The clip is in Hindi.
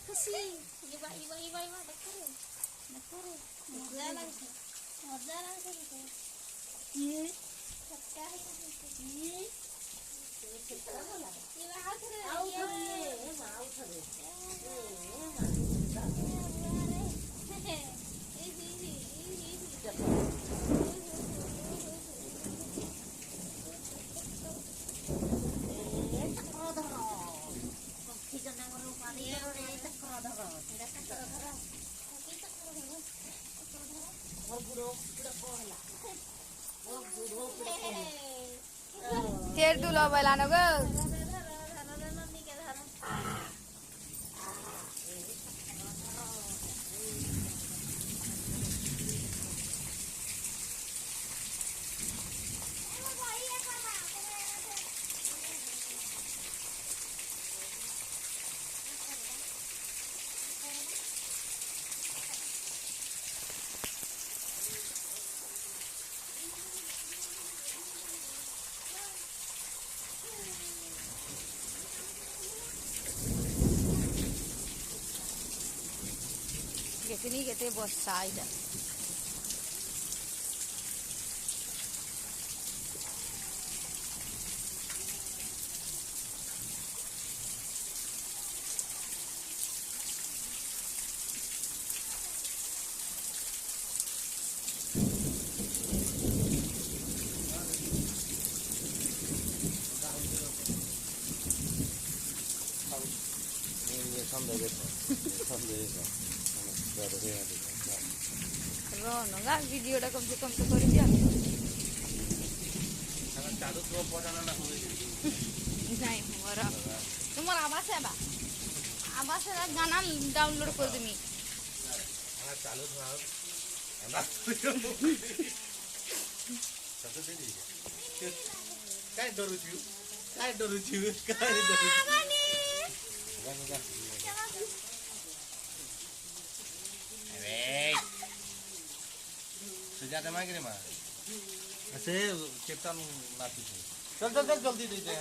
खुशी ये बाई देखो रे मजा लगे ये क्या है ये हाथ रे ये मां उठ तेर दूल्हा बैलानो गो Gete both side. Rono nggak video dah kam se kori dia. चालू तो पढ़ाना ना हुए नहीं हमारा तुम्हारा आवाज है बा आवाज है गाना डाउनलोड कर दूँ हाँ चालू था ना सबसे पहले क्या डरू चीज़ अरे सुजाता मांग रहे माँ ऐसे चेप्टन नाती चल जल्दी दे